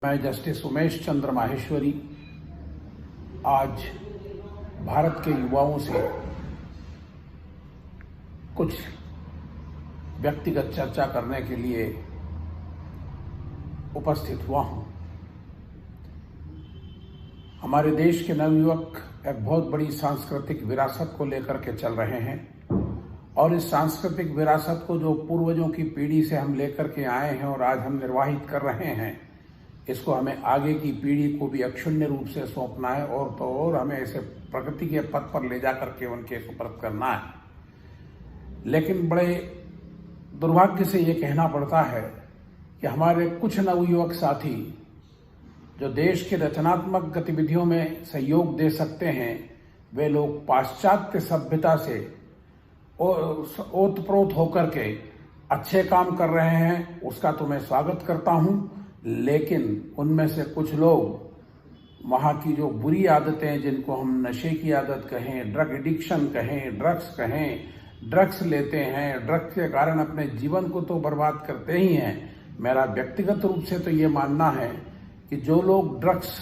मैं जस्टिस उमेश चंद्र माहेश्वरी आज भारत के युवाओं से कुछ व्यक्तिगत चर्चा करने के लिए उपस्थित हुआ हूं। हमारे देश के नवयुवक एक बहुत बड़ी सांस्कृतिक विरासत को लेकर के चल रहे हैं और इस सांस्कृतिक विरासत को जो पूर्वजों की पीढ़ी से हम लेकर के आए हैं और आज हम निर्वाहित कर रहे हैं, इसको हमें आगे की पीढ़ी को भी अक्षुण्य रूप से सौंपना है और तो और हमें इसे प्रगति के पथ पर ले जा करके उनके सुपुर्द करना है। लेकिन बड़े दुर्भाग्य से ये कहना पड़ता है कि हमारे कुछ नवयुवक साथी जो देश के रचनात्मक गतिविधियों में सहयोग दे सकते हैं, वे लोग पाश्चात्य सभ्यता से ओतप्रोत होकर के अच्छे काम कर रहे हैं। उसका तो मैं स्वागत करता हूं, लेकिन उनमें से कुछ लोग वहाँ की जो बुरी आदतें, जिनको हम नशे की आदत कहें, ड्रग एडिक्शन कहें, ड्रग्स कहें, ड्रग्स लेते हैं, ड्रग्स के कारण अपने जीवन को तो बर्बाद करते ही हैं। मेरा व्यक्तिगत रूप से तो ये मानना है कि जो लोग ड्रग्स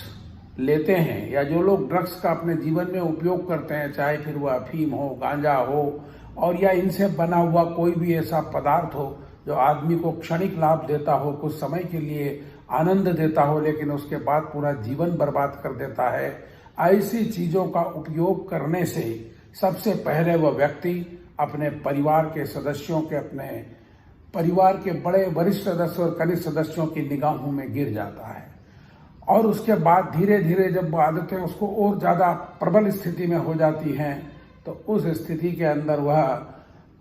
लेते हैं या जो लोग ड्रग्स का अपने जीवन में उपयोग करते हैं, चाहे फिर वह अफीम हो, गांजा हो और या इनसे बना हुआ कोई भी ऐसा पदार्थ हो जो आदमी को क्षणिक लाभ देता हो, कुछ समय के लिए आनंद देता हो, लेकिन उसके बाद पूरा जीवन बर्बाद कर देता है, ऐसी चीजों का उपयोग करने से सबसे पहले वह व्यक्ति अपने परिवार के सदस्यों के, अपने परिवार के बड़े वरिष्ठ सदस्य और कनिष्ठ सदस्यों की निगाहों में गिर जाता है और उसके बाद धीरे धीरे जब आदतें उसको और ज्यादा प्रबल स्थिति में हो जाती हैं, तो उस स्थिति के अंदर वह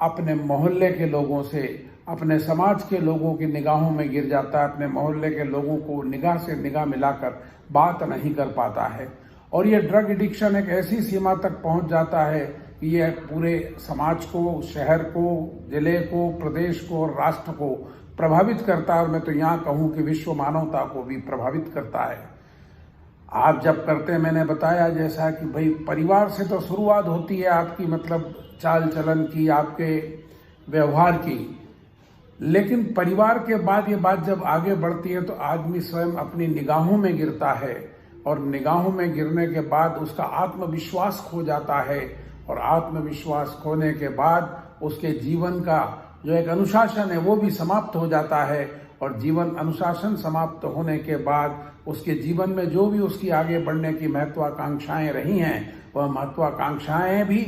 अपने मोहल्ले के लोगों से, अपने समाज के लोगों की निगाहों में गिर जाता है, अपने मोहल्ले के लोगों को निगाह से निगाह मिलाकर बात नहीं कर पाता है। और ये ड्रग एडिक्शन एक ऐसी सीमा तक पहुंच जाता है कि ये पूरे समाज को, शहर को, जिले को, प्रदेश को और राष्ट्र को प्रभावित करता है और मैं तो यहाँ कहूँ कि विश्व मानवता को भी प्रभावित करता है। आप जब करते हैं, मैंने बताया जैसा कि भाई परिवार से तो शुरुआत होती है आपकी, मतलब चाल चलन की, आपके व्यवहार की, लेकिन परिवार के बाद ये बात जब आगे बढ़ती है तो आदमी स्वयं अपनी निगाहों में गिरता है और निगाहों में गिरने के बाद उसका आत्मविश्वास खो जाता है और आत्मविश्वास खोने के बाद उसके जीवन का जो एक अनुशासन है वो भी समाप्त हो जाता है और जीवन अनुशासन समाप्त होने के बाद उसके जीवन में जो भी उसकी आगे बढ़ने की महत्वाकांक्षाएं रही हैं, वह महत्वाकांक्षाएं भी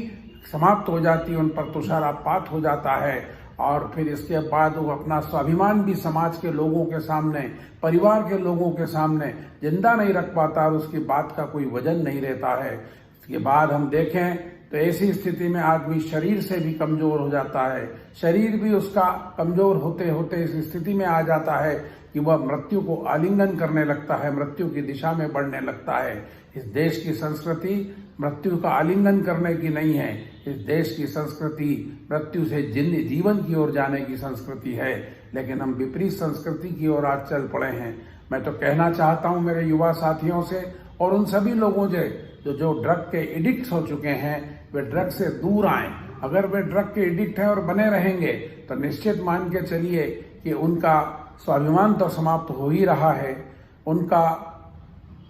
समाप्त हो जाती, उन पर तुषारपात हो जाता है और फिर इसके बाद वो अपना स्वाभिमान भी समाज के लोगों के सामने, परिवार के लोगों के सामने जिंदा नहीं रख पाता और उसकी बात का कोई वजन नहीं रहता है। इसके बाद हम देखें तो ऐसी स्थिति में आदमी शरीर से भी कमजोर हो जाता है, शरीर भी उसका कमजोर होते होते इस स्थिति में आ जाता है कि वह मृत्यु को आलिंगन करने लगता है, मृत्यु की दिशा में बढ़ने लगता है। इस देश की संस्कृति मृत्यु का आलिंगन करने की नहीं है, इस देश की संस्कृति मृत्यु से जीवन की ओर जाने की संस्कृति है, लेकिन हम विपरीत संस्कृति की ओर आज चल पड़े हैं। मैं तो कहना चाहता हूं मेरे युवा साथियों से और उन सभी लोगों से जो ड्रग के एडिक्ट हो चुके हैं, वे ड्रग से दूर आएं। अगर वे ड्रग के एडिक्ट हैं और बने रहेंगे तो निश्चित मान के चलिए कि उनका स्वाभिमान तो समाप्त हो ही रहा है, उनका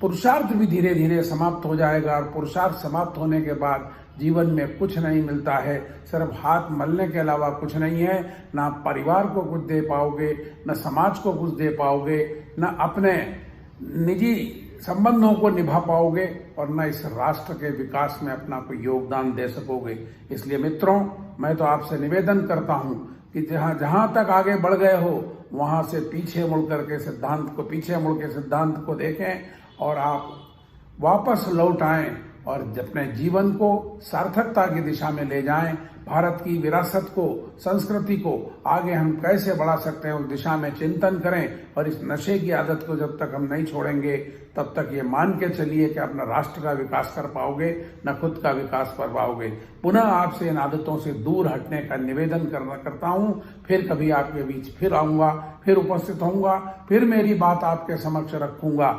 पुरुषार्थ भी धीरे धीरे समाप्त हो जाएगा और पुरुषार्थ समाप्त होने के बाद जीवन में कुछ नहीं मिलता है, सिर्फ हाथ मलने के अलावा कुछ नहीं है। ना परिवार को कुछ दे पाओगे, न समाज को कुछ दे पाओगे, न अपने निजी संबंधों को निभा पाओगे और न इस राष्ट्र के विकास में अपना कोई योगदान दे सकोगे। इसलिए मित्रों, मैं तो आपसे निवेदन करता हूं कि जहां तक आगे बढ़ गए हो वहां से पीछे मुड़ करके सिद्धांत को देखें और आप वापस लौट आएं और अपने जीवन को सार्थकता की दिशा में ले जाएं। भारत की विरासत को, संस्कृति को आगे हम कैसे बढ़ा सकते हैं उस दिशा में चिंतन करें और इस नशे की आदत को जब तक हम नहीं छोड़ेंगे तब तक ये मान के चलिए कि अपना राष्ट्र का विकास कर पाओगे, न खुद का विकास कर पाओगे। पुनः आपसे इन आदतों से दूर हटने का निवेदन करता हूं। फिर कभी आपके बीच फिर आऊंगा, फिर उपस्थित होऊंगा, फिर मेरी बात आपके समक्ष रखूंगा